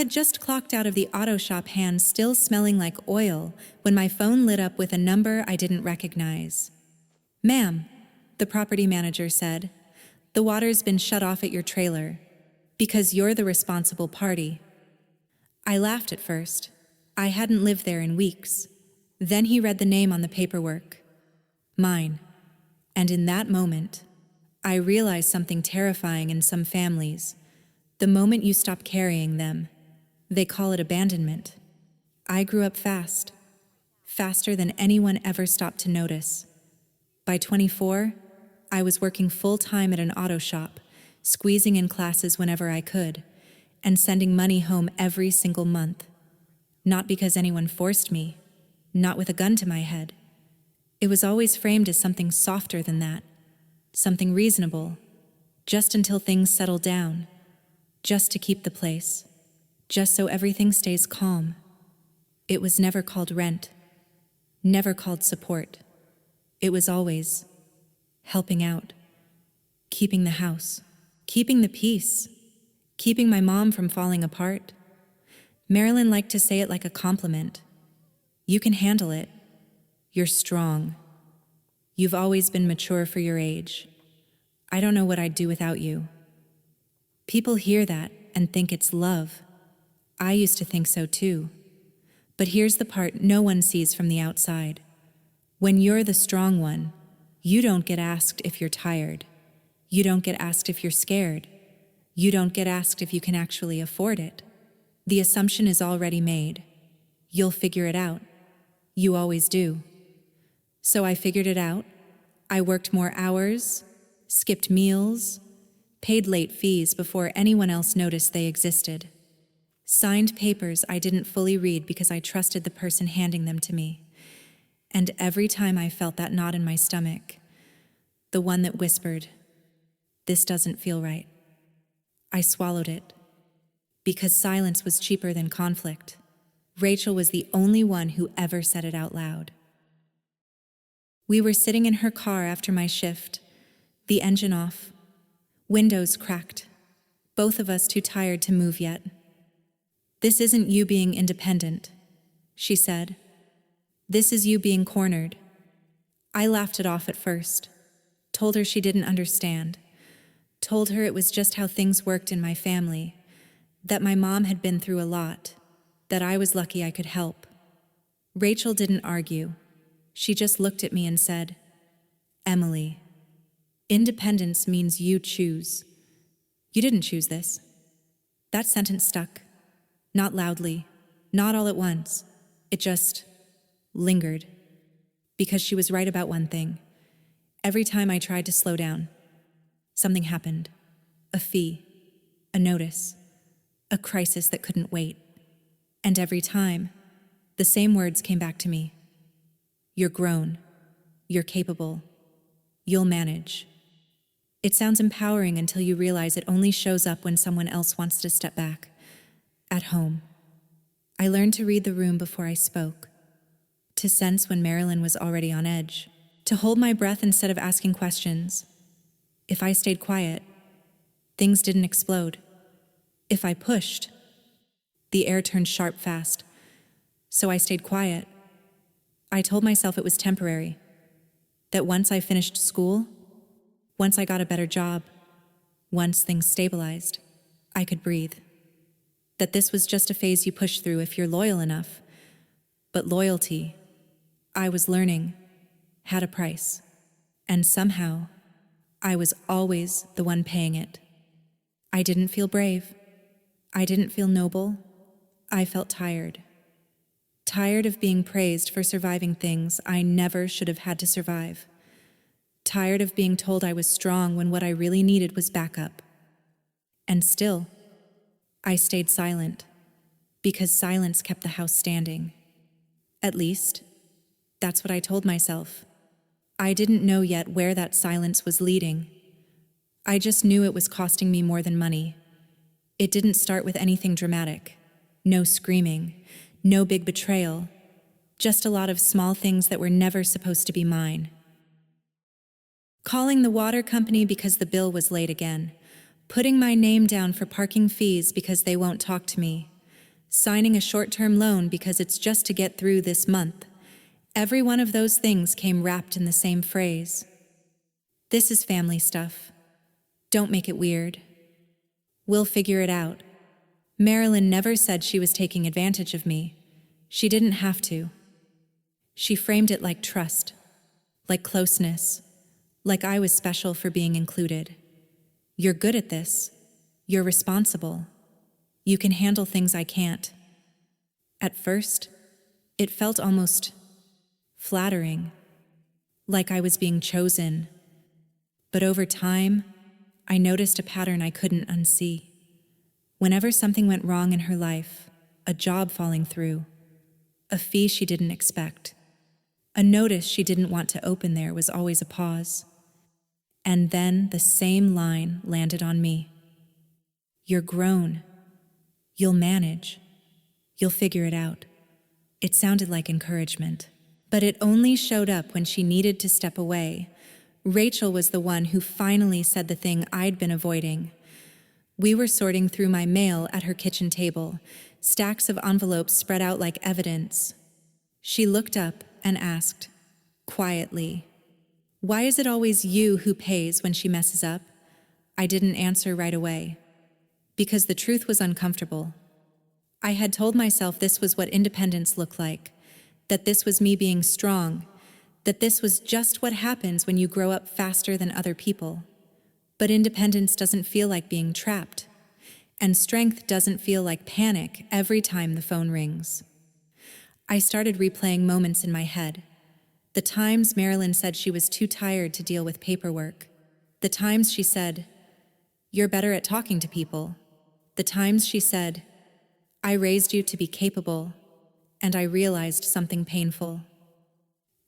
had just clocked out of the auto shop, hands still smelling like oil, when my phone lit up with a number I didn't recognize. "Ma'am," the property manager said, "the water's been shut off at your trailer, because you're the responsible party." I laughed at first. I hadn't lived there in weeks. Then he read the name on the paperwork. Mine. And in that moment, I realized something terrifying in some families. The moment you stop carrying them, they call it abandonment. I grew up fast. Faster than anyone ever stopped to notice. By 24, I was working full-time at an auto shop, squeezing in classes whenever I could, and sending money home every single month. Not because anyone forced me, not with a gun to my head. It was always framed as something softer than that, something reasonable, just until things settle down, just to keep the place, just so everything stays calm. It was never called rent, never called support. It was always helping out, keeping the house, keeping the peace, keeping my mom from falling apart. Marilyn liked to say it like a compliment. "You can handle it. You're strong. You've always been mature for your age. I don't know what I'd do without you." People hear that and think it's love. I used to think so too. But here's the part no one sees from the outside. When you're the strong one, you don't get asked if you're tired. You don't get asked if you're scared. You don't get asked if you can actually afford it. The assumption is already made. You'll figure it out. You always do. So I figured it out. I worked more hours, skipped meals, paid late fees before anyone else noticed they existed. Signed papers I didn't fully read because I trusted the person handing them to me. And every time I felt that knot in my stomach, the one that whispered, "This doesn't feel right," I swallowed it. Because silence was cheaper than conflict. Rachel was the only one who ever said it out loud. We were sitting in her car after my shift, the engine off, windows cracked, both of us too tired to move yet. "This isn't you being independent," she said. "This is you being cornered." I laughed it off at first, told her she didn't understand, told her it was just how things worked in my family, that my mom had been through a lot, that I was lucky I could help. Rachel didn't argue. She just looked at me and said, "Emily, independence means you choose. You didn't choose this." That sentence stuck. Not loudly, not all at once. It just lingered. Because she was right about one thing. Every time I tried to slow down, something happened. A fee, a notice, a crisis that couldn't wait. And every time, the same words came back to me. "You're grown. You're capable. You'll manage." It sounds empowering until you realize it only shows up when someone else wants to step back. At home. I learned to read the room before I spoke, to sense when Marilyn was already on edge, to hold my breath instead of asking questions. If I stayed quiet, things didn't explode. If I pushed, the air turned sharp fast. So I stayed quiet. I told myself it was temporary, that once I finished school, once I got a better job, once things stabilized, I could breathe. That this was just a phase you push through if you're loyal enough. But loyalty, I was learning, had a price. And somehow, I was always the one paying it. I didn't feel brave. I didn't feel noble. I felt tired. Tired of being praised for surviving things I never should have had to survive. Tired of being told I was strong when what I really needed was backup. And still, I stayed silent, because silence kept the house standing. At least, that's what I told myself. I didn't know yet where that silence was leading. I just knew it was costing me more than money. It didn't start with anything dramatic. No screaming, no big betrayal, just a lot of small things that were never supposed to be mine. Calling the water company because the bill was late again. Putting my name down for parking fees because they won't talk to me. signing a short-term loan because it's just to get through this month. Every one of those things came wrapped in the same phrase. This is family stuff. Don't make it weird. We'll figure it out. Marilyn never said she was taking advantage of me. She didn't have to. She framed it like trust, like closeness, like I was special for being included. You're good at this. You're responsible. You can handle things I can't. At first, it felt almost flattering, like I was being chosen. But over time, I noticed a pattern I couldn't unsee. Whenever something went wrong in her life, a job falling through, a fee she didn't expect, a notice she didn't want to open, there was always a pause. And then the same line landed on me. You're grown. You'll manage. You'll figure it out. It sounded like encouragement, but it only showed up when she needed to step away. Rachel was the one who finally said the thing I'd been avoiding. We were sorting through my mail at her kitchen table, stacks of envelopes spread out like evidence. She looked up and asked, quietly, "Why is it always you who pays when she messes up?" I didn't answer right away, because the truth was uncomfortable. I had told myself this was what independence looked like, that this was me being strong, that this was just what happens when you grow up faster than other people. But independence doesn't feel like being trapped, and strength doesn't feel like panic every time the phone rings. I started replaying moments in my head. The times Marilyn said she was too tired to deal with paperwork. The times she said, "You're better at talking to people." The times she said, "I raised you to be capable," and I realized something painful.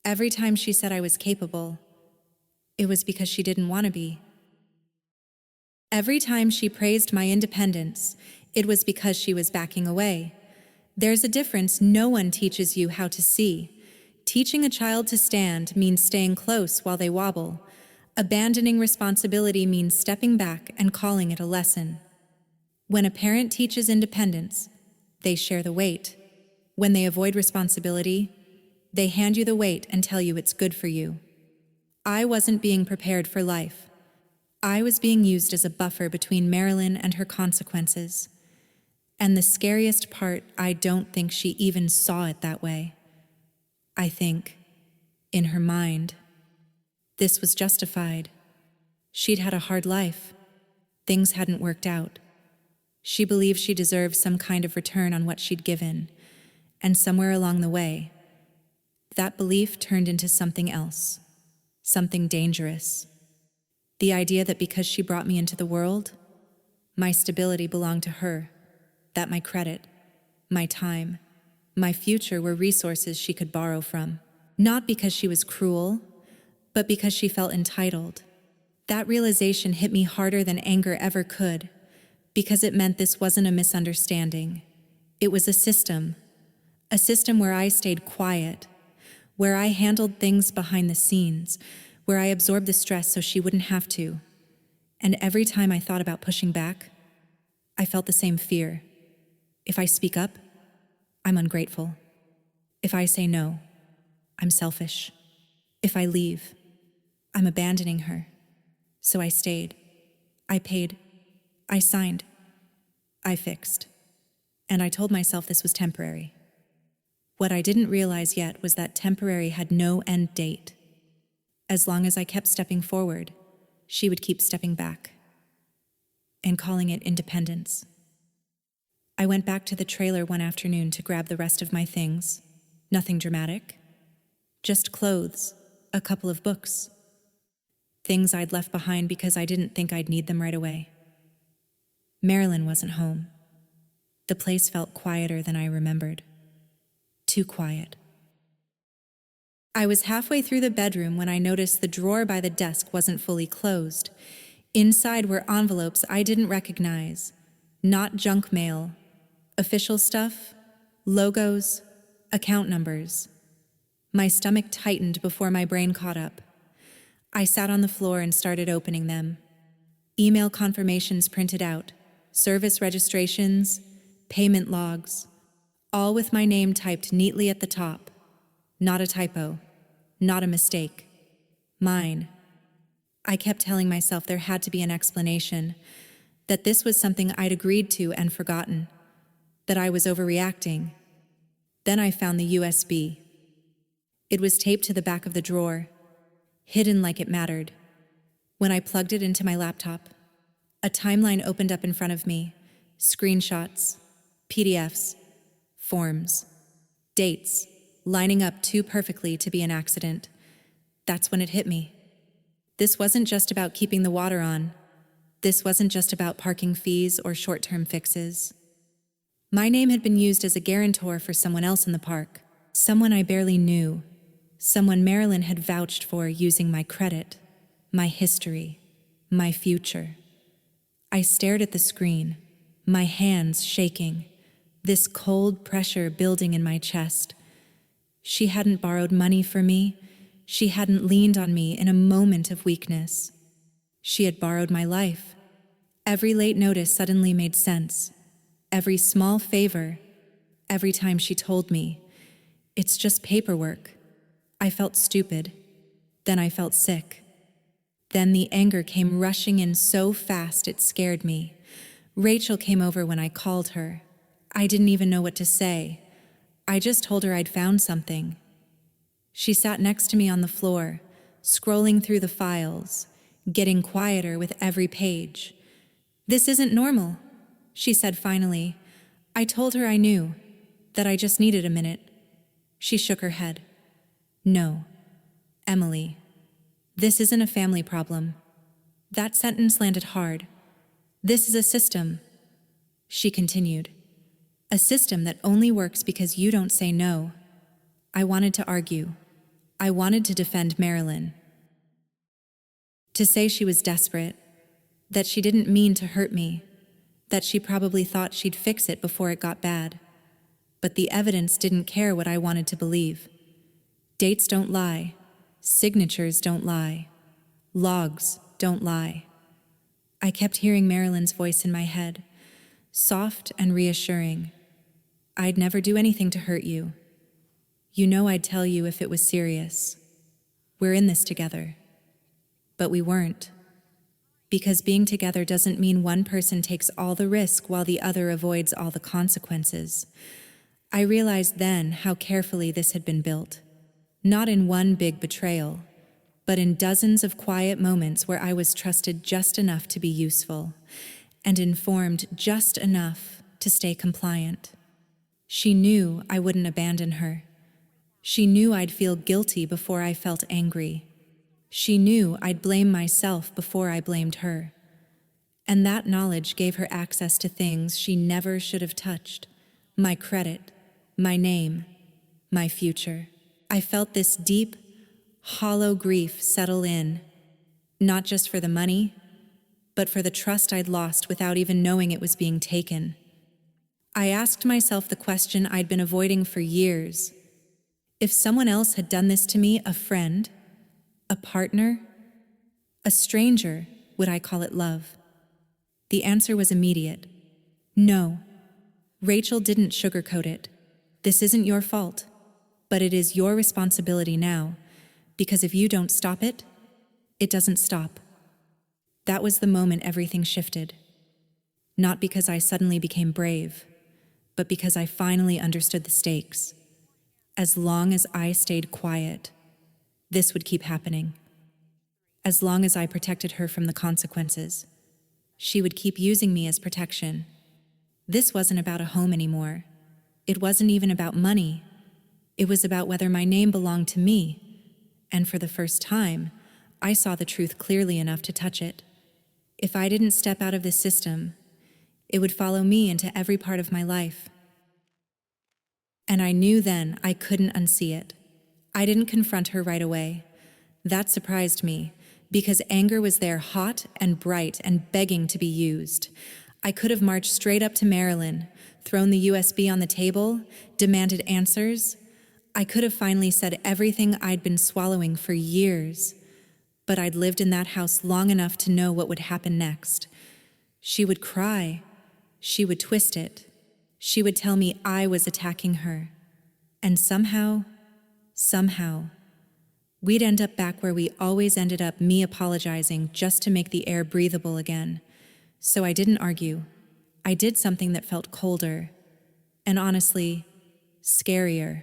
Every time she said I was capable, it was because she didn't want to be. Every time she praised my independence, it was because she was backing away. There's a difference no one teaches you how to see. Teaching a child to stand means staying close while they wobble. Abandoning responsibility means stepping back and calling it a lesson. When a parent teaches independence, they share the weight. When they avoid responsibility, they hand you the weight and tell you it's good for you. I wasn't being prepared for life. I was being used as a buffer between Marilyn and her consequences. And the scariest part, I don't think she even saw it that way. I think, in her mind, this was justified. She'd had a hard life. Things hadn't worked out. She believed she deserved some kind of return on what she'd given. And somewhere along the way, that belief turned into something else, something dangerous. The idea that because she brought me into the world, my stability belonged to her, that my credit, my time, my future were resources she could borrow from. Not because she was cruel, but because she felt entitled. That realization hit me harder than anger ever could, because it meant this wasn't a misunderstanding. It was a system where I stayed quiet, where I handled things behind the scenes, where I absorbed the stress so she wouldn't have to. And every time I thought about pushing back, I felt the same fear. If I speak up, I'm ungrateful. If I say no, I'm selfish. If I leave, I'm abandoning her. So I stayed. I paid. I signed. I fixed. And I told myself this was temporary. What I didn't realize yet was that temporary had no end date. As long as I kept stepping forward, she would keep stepping back and calling it independence. I went back to the trailer one afternoon to grab the rest of my things. Nothing dramatic. Just clothes, a couple of books. Things I'd left behind because I didn't think I'd need them right away. Marilyn wasn't home. The place felt quieter than I remembered. Too quiet. I was halfway through the bedroom when I noticed the drawer by the desk wasn't fully closed. Inside were envelopes I didn't recognize. Not junk mail. Official stuff, logos, account numbers. My stomach tightened before my brain caught up. I sat on the floor and started opening them. Email confirmations printed out, service registrations, payment logs, all with my name typed neatly at the top. Not a typo, not a mistake. Mine. I kept telling myself there had to be an explanation, that this was something I'd agreed to and forgotten, that I was overreacting. Then I found the USB. It was taped to the back of the drawer, hidden like it mattered. When I plugged it into my laptop, a timeline opened up in front of me. Screenshots, PDFs, forms, dates, lining up too perfectly to be an accident. That's when it hit me. This wasn't just about keeping the water on. This wasn't just about parking fees or short-term fixes. My name had been used as a guarantor for someone else in the park, someone I barely knew, someone Marilyn had vouched for using my credit, my history, my future. I stared at the screen, my hands shaking, this cold pressure building in my chest. She hadn't borrowed money for me. She hadn't leaned on me in a moment of weakness. She had borrowed my life. Every late notice suddenly made sense. Every small favor, every time she told me, "It's just paperwork." I felt stupid. Then I felt sick. Then the anger came rushing in so fast it scared me. Rachel came over when I called her. I didn't even know what to say. I just told her I'd found something. She sat next to me on the floor, scrolling through the files, getting quieter with every page. "This isn't normal," she said finally. I told her I knew, that I just needed a minute. She shook her head. "No, Emily, this isn't a family problem." That sentence landed hard. "This is a system," she continued. "A system that only works because you don't say no." I wanted to argue. I wanted to defend Marilyn. To say she was desperate, that she didn't mean to hurt me, that she probably thought she'd fix it before it got bad. But the evidence didn't care what I wanted to believe. Dates don't lie. Signatures don't lie. Logs don't lie. I kept hearing Marilyn's voice in my head, soft and reassuring. "I'd never do anything to hurt you. You know I'd tell you if it was serious. We're in this together." But we weren't. Because being together doesn't mean one person takes all the risk while the other avoids all the consequences. I realized then how carefully this had been built. Not in one big betrayal, but in dozens of quiet moments where I was trusted just enough to be useful, and informed just enough to stay compliant. She knew I wouldn't abandon her. She knew I'd feel guilty before I felt angry. She knew I'd blame myself before I blamed her. And that knowledge gave her access to things she never should have touched. My credit, my name, my future. I felt this deep, hollow grief settle in, not just for the money, but for the trust I'd lost without even knowing it was being taken. I asked myself the question I'd been avoiding for years. If someone else had done this to me, a friend, a partner, a stranger, would I call it love? The answer was immediate. No. Rachel didn't sugarcoat it. This isn't your fault, but it is your responsibility now, because if you don't stop it, it doesn't stop. That was the moment everything shifted. Not because I suddenly became brave, but because I finally understood the stakes. As long as I stayed quiet, this would keep happening. As long as I protected her from the consequences, she would keep using me as protection. This wasn't about a home anymore. It wasn't even about money. It was about whether my name belonged to me. And for the first time, I saw the truth clearly enough to touch it. If I didn't step out of this system, it would follow me into every part of my life. And I knew then I couldn't unsee it. I didn't confront her right away. That surprised me, because anger was there hot and bright and begging to be used. I could have marched straight up to Marilyn, thrown the USB on the table, demanded answers. I could have finally said everything I'd been swallowing for years. But I'd lived in that house long enough to know what would happen next. She would cry. She would twist it. She would tell me I was attacking her. And somehow, we'd end up back where we always ended up, me apologizing just to make the air breathable again. So I didn't argue. I did something that felt colder. And honestly, scarier.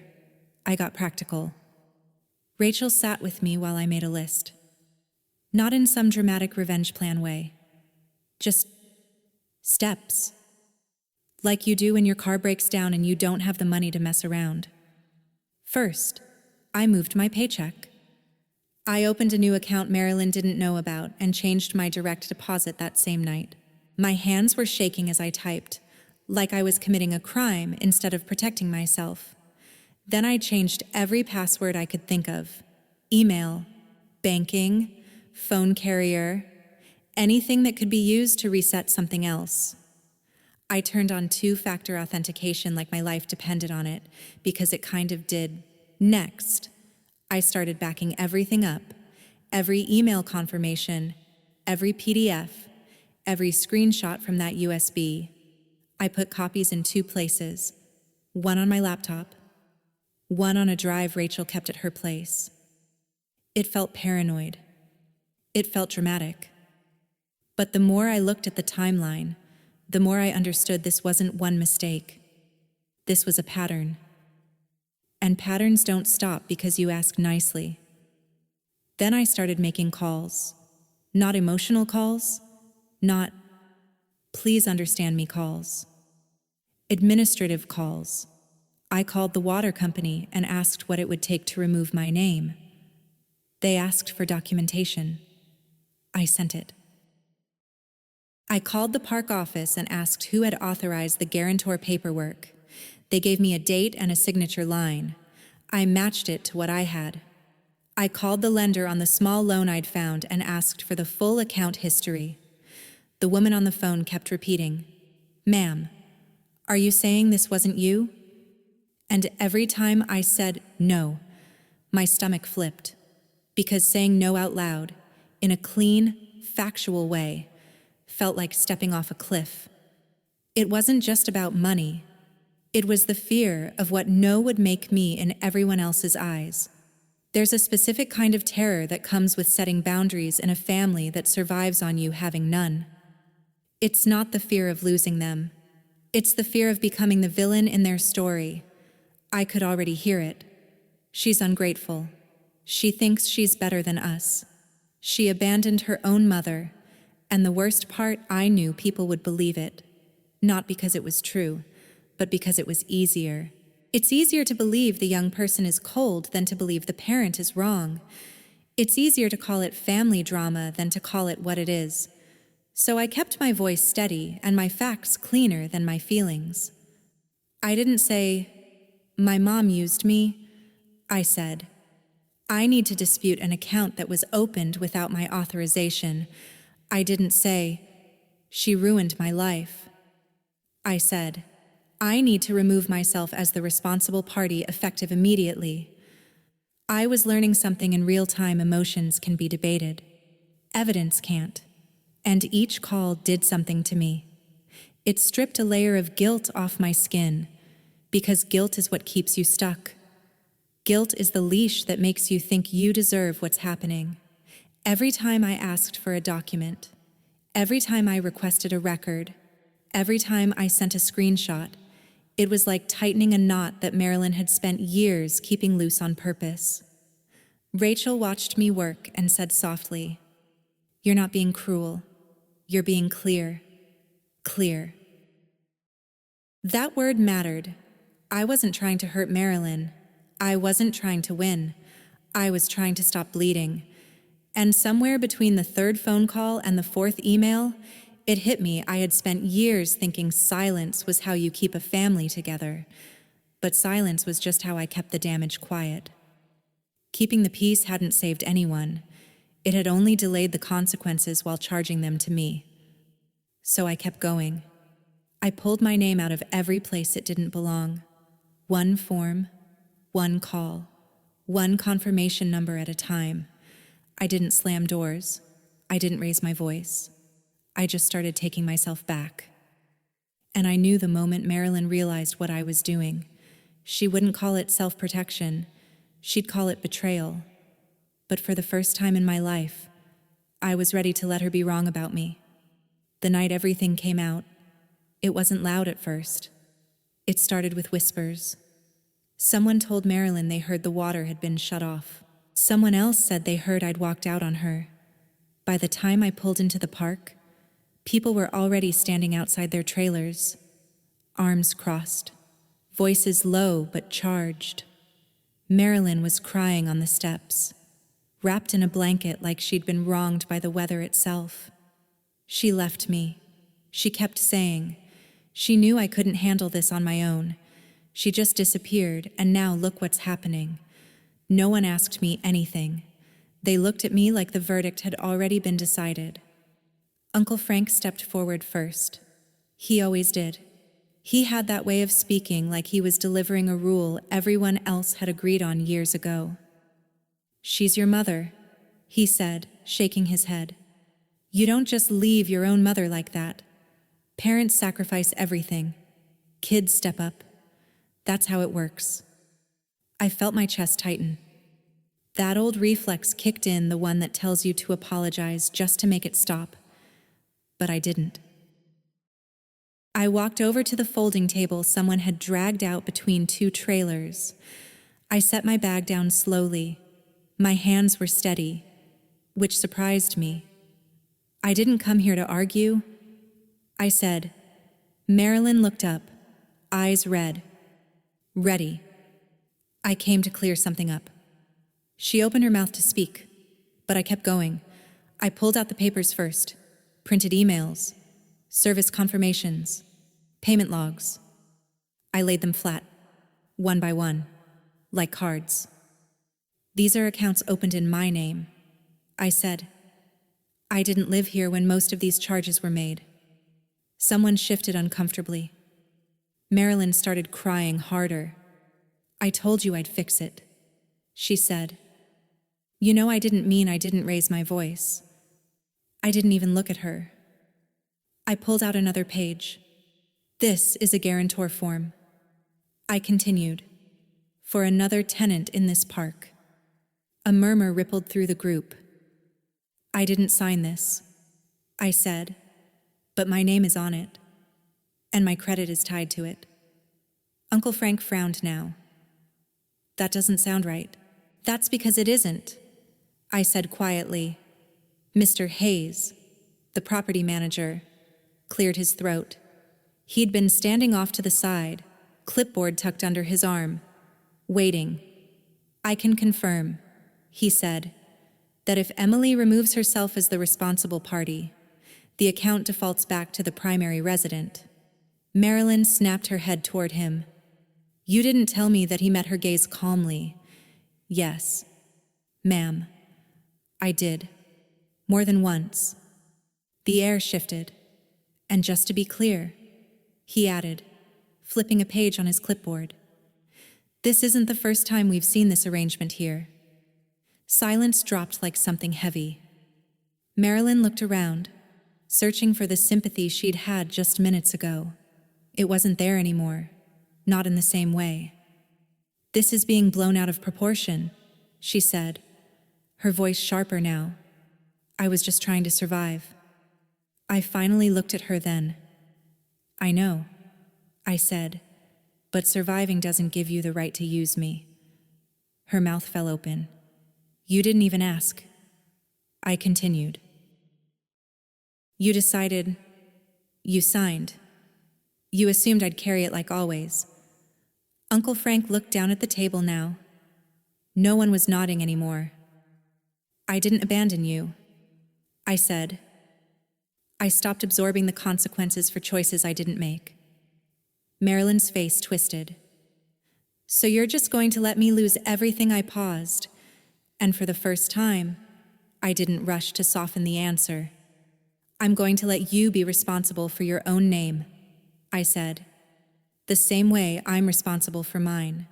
I got practical. Rachel sat with me while I made a list. Not in some dramatic revenge plan way. Just steps. Like you do when your car breaks down and you don't have the money to mess around. First, I moved my paycheck. I opened a new account Marilyn didn't know about and changed my direct deposit that same night. My hands were shaking as I typed, like I was committing a crime instead of protecting myself. Then I changed every password I could think of. Email, banking, phone carrier, anything that could be used to reset something else. I turned on two-factor authentication like my life depended on it, because it kind of did. Next, I started backing everything up. Every email confirmation, every PDF, every screenshot from that USB. I put copies in two places, one on my laptop, one on a drive Rachel kept at her place. It felt paranoid. It felt dramatic. But the more I looked at the timeline, the more I understood this wasn't one mistake. This was a pattern. And patterns don't stop because you ask nicely. Then I started making calls. Not emotional calls, not please understand me calls. Administrative calls. I called the water company and asked what it would take to remove my name. They asked for documentation. I sent it. I called the park office and asked who had authorized the guarantor paperwork. They gave me a date and a signature line. I matched it to what I had. I called the lender on the small loan I'd found and asked for the full account history. The woman on the phone kept repeating, "Ma'am, are you saying this wasn't you?" And every time I said no, my stomach flipped, because saying no out loud, in a clean, factual way, felt like stepping off a cliff. It wasn't just about money. It was the fear of what no would make me in everyone else's eyes. There's a specific kind of terror that comes with setting boundaries in a family that survives on you having none. It's not the fear of losing them. It's the fear of becoming the villain in their story. I could already hear it. She's ungrateful. She thinks she's better than us. She abandoned her own mother. And the worst part, I knew people would believe it. Not because it was true, but because it was easier. It's easier to believe the young person is cold than to believe the parent is wrong. It's easier to call it family drama than to call it what it is. So I kept my voice steady and my facts cleaner than my feelings. I didn't say, "My mom used me." I said, "I need to dispute an account that was opened without my authorization." I didn't say, "She ruined my life." I said, "I need to remove myself as the responsible party effective immediately." I was learning something in real time. Emotions can be debated. Evidence can't. And each call did something to me. It stripped a layer of guilt off my skin, because guilt is what keeps you stuck. Guilt is the leash that makes you think you deserve what's happening. Every time I asked for a document, every time I requested a record, every time I sent a screenshot, it was like tightening a knot that Marilyn had spent years keeping loose on purpose. Rachel watched me work and said softly, "You're not being cruel. You're being clear. Clear." That word mattered. I wasn't trying to hurt Marilyn. I wasn't trying to win. I was trying to stop bleeding. And somewhere between the third phone call and the fourth email, it hit me I had spent years thinking silence was how you keep a family together. But silence was just how I kept the damage quiet. Keeping the peace hadn't saved anyone. It had only delayed the consequences while charging them to me. So I kept going. I pulled my name out of every place it didn't belong. One form, one call, one confirmation number at a time. I didn't slam doors. I didn't raise my voice. I just started taking myself back. And I knew the moment Marilyn realized what I was doing. She wouldn't call it self-protection. She'd call it betrayal. But for the first time in my life, I was ready to let her be wrong about me. The night everything came out, it wasn't loud at first. It started with whispers. Someone told Marilyn they heard the water had been shut off. Someone else said they heard I'd walked out on her. By the time I pulled into the park, people were already standing outside their trailers, arms crossed, voices low but charged. Marilyn was crying on the steps, wrapped in a blanket like she'd been wronged by the weather itself. She left me. She kept saying, she knew I couldn't handle this on my own. She just disappeared, and now look what's happening. No one asked me anything. They looked at me like the verdict had already been decided. Uncle Frank stepped forward first. He always did. He had that way of speaking like he was delivering a rule everyone else had agreed on years ago. "She's your mother," he said, shaking his head. "You don't just leave your own mother like that. Parents sacrifice everything. Kids step up. That's how it works." I felt my chest tighten. That old reflex kicked in, the one that tells you to apologize just to make it stop. But I didn't. I walked over to the folding table someone had dragged out between two trailers. I set my bag down slowly. My hands were steady, which surprised me. "I didn't come here to argue," I said. Marilyn looked up, eyes red. "Ready." I came to clear something up. She opened her mouth to speak, but I kept going. I pulled out the papers first, printed emails, service confirmations, payment logs. I laid them flat, one by one, like cards. "These are accounts opened in my name," I said. "I didn't live here when most of these charges were made." Someone shifted uncomfortably. Marilyn started crying harder. "I told you I'd fix it," she said. "You know I didn't mean I didn't raise my voice." I didn't even look at her. I pulled out another page. "This is a guarantor form," I continued, "for another tenant in this park." A murmur rippled through the group. "I didn't sign this," I said, "but my name is on it, and my credit is tied to it." Uncle Frank frowned now. "That doesn't sound right." "That's because it isn't," I said quietly. Mr. Hayes, the property manager, cleared his throat. He'd been standing off to the side, clipboard tucked under his arm, waiting. "I can confirm," he said, "that if Emily removes herself as the responsible party, the account defaults back to the primary resident." Marilyn snapped her head toward him. "You didn't tell me that." He met her gaze calmly. "Yes, ma'am, I did. More than once." The air shifted. "And just to be clear," he added, flipping a page on his clipboard, "this isn't the first time we've seen this arrangement here." Silence dropped like something heavy. Marilyn looked around, searching for the sympathy she'd had just minutes ago. It wasn't there anymore, not in the same way. "This is being blown out of proportion," she said, her voice sharper now. "I was just trying to survive." I finally looked at her then. "I know," I said, "but surviving doesn't give you the right to use me." Her mouth fell open. "You didn't even ask," I continued. "You decided, you signed. You assumed I'd carry it like always." Uncle Frank looked down at the table now. No one was nodding anymore. "I didn't abandon you," I said. "I stopped absorbing the consequences for choices I didn't make." Marilyn's face twisted. "So you're just going to let me lose everything?" I paused, and for the first time, I didn't rush to soften the answer. "I'm going to let you be responsible for your own name," I said. "The same way I'm responsible for mine."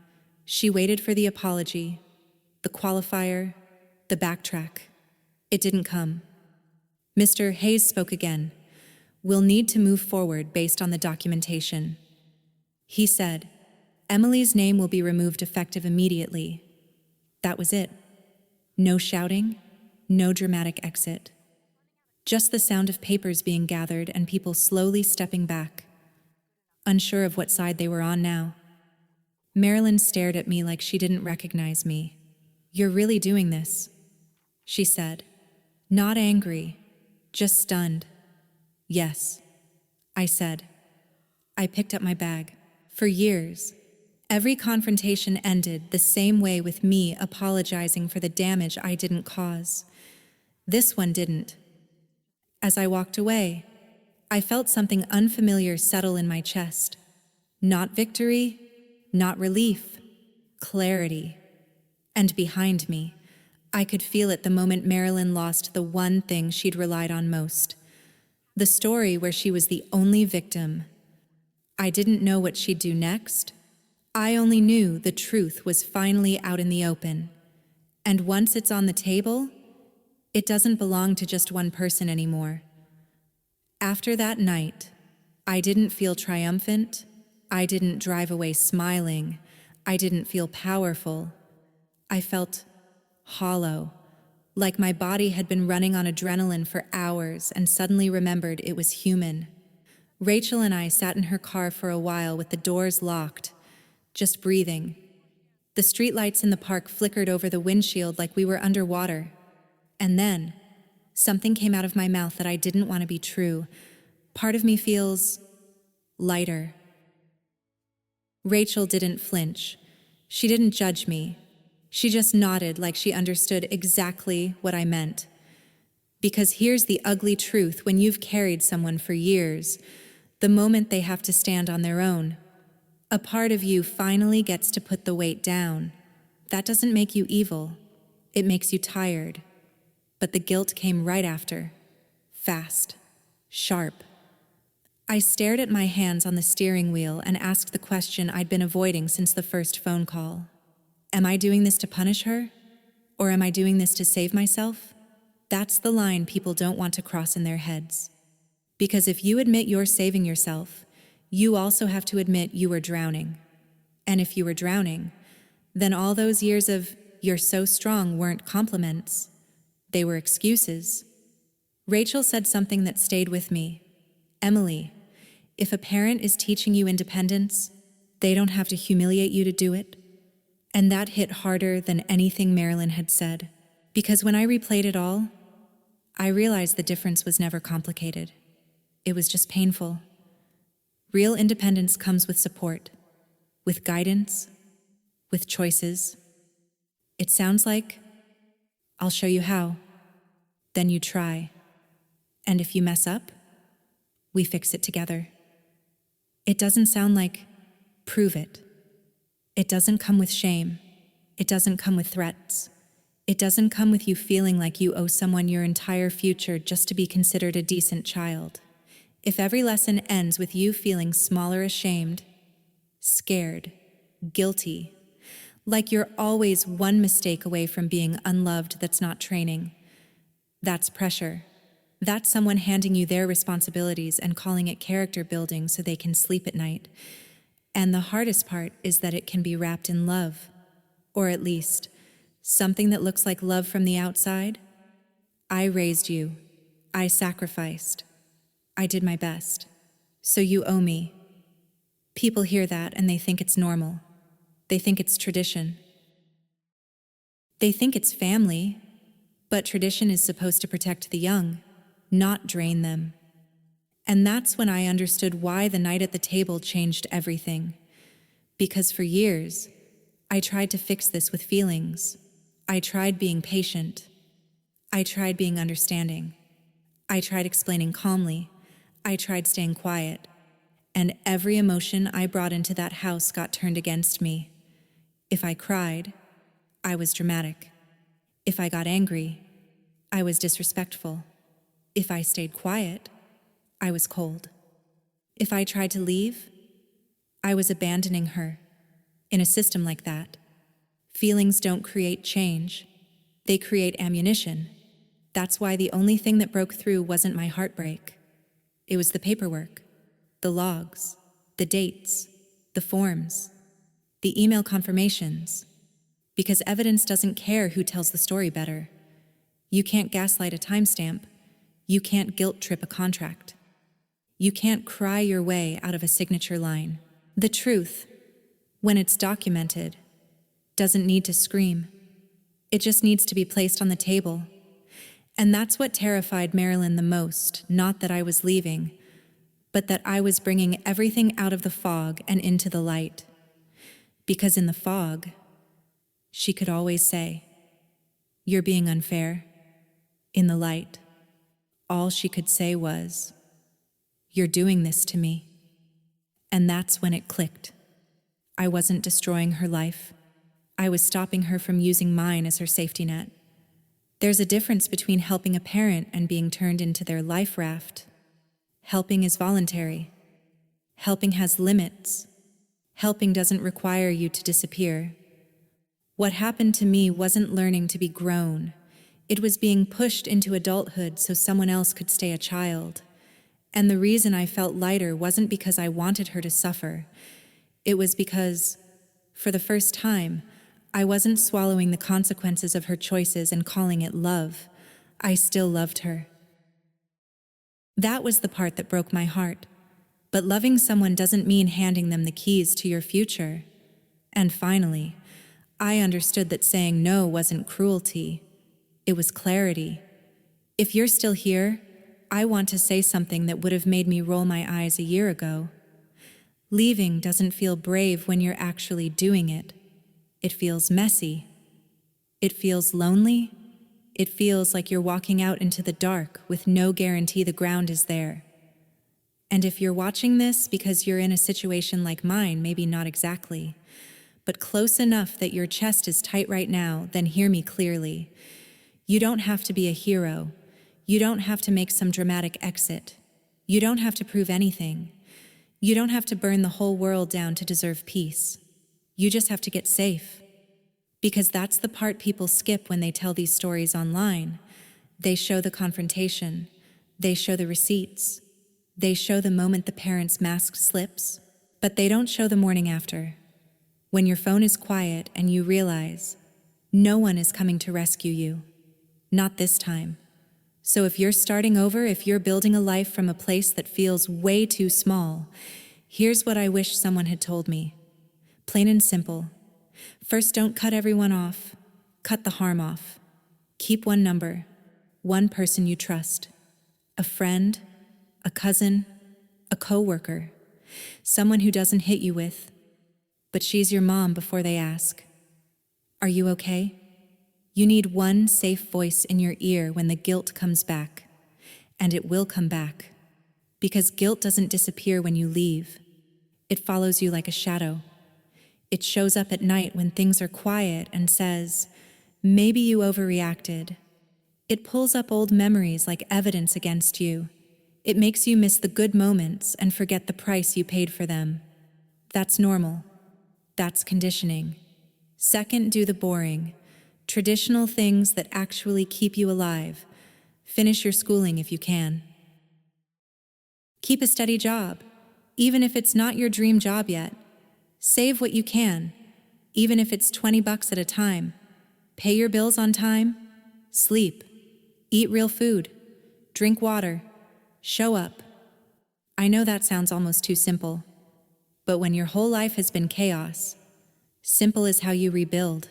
She waited for the apology, the qualifier, the backtrack. It didn't come. Mr. Hayes spoke again. We'll need to move forward based on the documentation. He said, Emily's name will be removed effective immediately. That was it. No shouting, no dramatic exit. Just the sound of papers being gathered and people slowly stepping back, unsure of what side they were on now. Marilyn stared at me like she didn't recognize me. You're really doing this, she said. Not angry, just stunned. Yes, I said. I picked up my bag. For years, every confrontation ended the same way, with me apologizing for the damage I didn't cause. This one didn't. As I walked away, I felt something unfamiliar settle in my chest. Not victory, not relief, clarity. And behind me, I could feel it the moment Marilyn lost the one thing she'd relied on most. The story where she was the only victim. I didn't know what she'd do next. I only knew the truth was finally out in the open. And once it's on the table, it doesn't belong to just one person anymore. After that night, I didn't feel triumphant. I didn't drive away smiling. I didn't feel powerful. I felt hollow, like my body had been running on adrenaline for hours and suddenly remembered it was human. Rachel and I sat in her car for a while with the doors locked, just breathing. The streetlights in the park flickered over the windshield like we were underwater. And then, something came out of my mouth that I didn't want to be true. Part of me feels lighter. Rachel didn't flinch. She didn't judge me. She just nodded like she understood exactly what I meant. Because here's the ugly truth: when you've carried someone for years, the moment they have to stand on their own, a part of you finally gets to put the weight down. That doesn't make you evil. It makes you tired. But the guilt came right after. Fast. Sharp. I stared at my hands on the steering wheel and asked the question I'd been avoiding since the first phone call. Am I doing this to punish her? Or am I doing this to save myself? That's the line people don't want to cross in their heads. Because if you admit you're saving yourself, you also have to admit you were drowning. And if you were drowning, then all those years of "you're so strong" weren't compliments. They were excuses. Rachel said something that stayed with me. Emily, if a parent is teaching you independence, they don't have to humiliate you to do it. And that hit harder than anything Marilyn had said. Because when I replayed it all, I realized the difference was never complicated. It was just painful. Real independence comes with support, with guidance, with choices. It sounds like, I'll show you how. Then you try. And if you mess up, we fix it together. It doesn't sound like, prove it. It doesn't come with shame. It doesn't come with threats. It doesn't come with you feeling like you owe someone your entire future just to be considered a decent child. If every lesson ends with you feeling small or ashamed, scared, guilty, like you're always one mistake away from being unloved, that's not training. That's pressure. That's someone handing you their responsibilities and calling it character building so they can sleep at night. And the hardest part is that it can be wrapped in love, or at least something that looks like love from the outside. I raised you. I sacrificed. I did my best. So you owe me. People hear that and they think it's normal. They think it's tradition. They think it's family, but tradition is supposed to protect the young, not drain them. And that's when I understood why the night at the table changed everything. Because for years, I tried to fix this with feelings. I tried being patient. I tried being understanding. I tried explaining calmly. I tried staying quiet. And every emotion I brought into that house got turned against me. If I cried, I was dramatic. If I got angry, I was disrespectful. If I stayed quiet, I was cold. If I tried to leave, I was abandoning her. In a system like that, feelings don't create change. They create ammunition. That's why the only thing that broke through wasn't my heartbreak. It was the paperwork, the logs, the dates, the forms, the email confirmations. Because evidence doesn't care who tells the story better. You can't gaslight a timestamp. You can't guilt trip a contract. You can't cry your way out of a signature line. The truth, when it's documented, doesn't need to scream. It just needs to be placed on the table. And that's what terrified Marilyn the most, not that I was leaving, but that I was bringing everything out of the fog and into the light. Because in the fog, she could always say, "You're being unfair." In the light, all she could say was, "You're doing this to me." And that's when it clicked. I wasn't destroying her life. I was stopping her from using mine as her safety net. There's a difference between helping a parent and being turned into their life raft. Helping is voluntary. Helping has limits. Helping doesn't require you to disappear. What happened to me wasn't learning to be grown. It was being pushed into adulthood so someone else could stay a child. And the reason I felt lighter wasn't because I wanted her to suffer. It was because, for the first time, I wasn't swallowing the consequences of her choices and calling it love. I still loved her. That was the part that broke my heart. But loving someone doesn't mean handing them the keys to your future. And finally, I understood that saying no wasn't cruelty. It was clarity. If you're still here, I want to say something that would have made me roll my eyes a year ago. Leaving doesn't feel brave when you're actually doing it. It feels messy. It feels lonely. It feels like you're walking out into the dark with no guarantee the ground is there. And if you're watching this because you're in a situation like mine, maybe not exactly, but close enough that your chest is tight right now, then hear me clearly. You don't have to be a hero. You don't have to make some dramatic exit. You don't have to prove anything. You don't have to burn the whole world down to deserve peace. You just have to get safe. Because that's the part people skip when they tell these stories online. They show the confrontation. They show the receipts. They show the moment the parent's mask slips. But they don't show the morning after. When your phone is quiet and you realize no one is coming to rescue you. Not this time. So if you're starting over, if you're building a life from a place that feels way too small, here's what I wish someone had told me. Plain and simple. First, don't cut everyone off. Cut the harm off. Keep one number, one person you trust. A friend, a cousin, a coworker, someone who doesn't hit you with, but she's your mom before they ask, "Are you okay?" You need one safe voice in your ear when the guilt comes back. And it will come back. Because guilt doesn't disappear when you leave. It follows you like a shadow. It shows up at night when things are quiet and says, "Maybe you overreacted." It pulls up old memories like evidence against you. It makes you miss the good moments and forget the price you paid for them. That's normal. That's conditioning. Second, do the boring, traditional things that actually keep you alive. Finish your schooling if you can. Keep a steady job, even if it's not your dream job yet. Save what you can, even if it's $20 at a time. Pay your bills on time. Sleep. Eat real food. Drink water. Show up. I know that sounds almost too simple, but when your whole life has been chaos, simple is how you rebuild.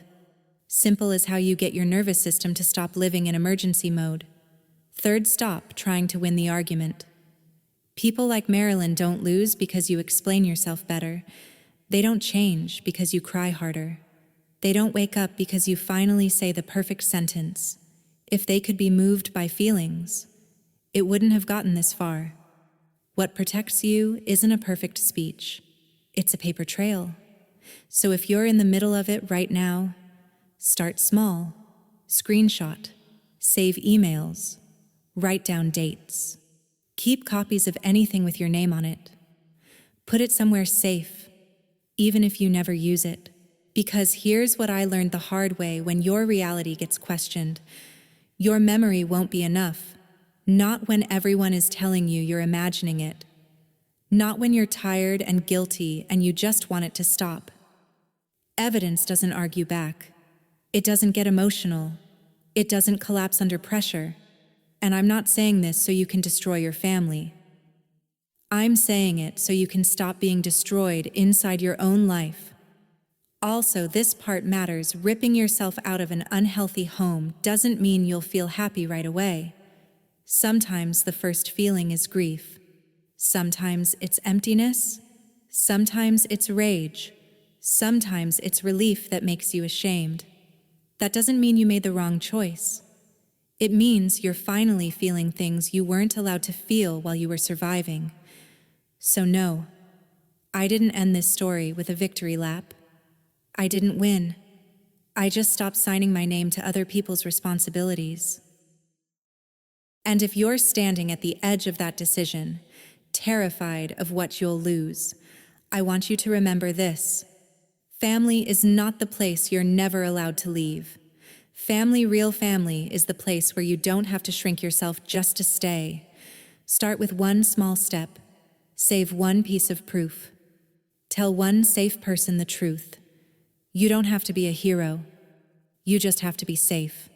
Simple is how you get your nervous system to stop living in emergency mode. Third, stop trying to win the argument. People like Marilyn don't lose because you explain yourself better. They don't change because you cry harder. They don't wake up because you finally say the perfect sentence. If they could be moved by feelings, it wouldn't have gotten this far. What protects you isn't a perfect speech. It's a paper trail. So if you're in the middle of it right now, start small. Screenshot. Save emails. Write down dates. Keep copies of anything with your name on it. Put it somewhere safe, even if you never use it. Because here's what I learned the hard way when your reality gets questioned. Your memory won't be enough. Not when everyone is telling you you're imagining it. Not when you're tired and guilty and you just want it to stop. Evidence doesn't argue back. It doesn't get emotional. It doesn't collapse under pressure. And I'm not saying this so you can destroy your family. I'm saying it so you can stop being destroyed inside your own life. Also, this part matters. Ripping yourself out of an unhealthy home doesn't mean you'll feel happy right away. Sometimes the first feeling is grief. Sometimes it's emptiness. Sometimes it's rage. Sometimes it's relief that makes you ashamed. That doesn't mean you made the wrong choice. It means you're finally feeling things you weren't allowed to feel while you were surviving. So no, I didn't end this story with a victory lap. I didn't win. I just stopped signing my name to other people's responsibilities. And if you're standing at the edge of that decision, terrified of what you'll lose, I want you to remember this. Family is not the place you're never allowed to leave. Family, real family, is the place where you don't have to shrink yourself just to stay. Start with one small step. Save one piece of proof. Tell one safe person the truth. You don't have to be a hero. You just have to be safe.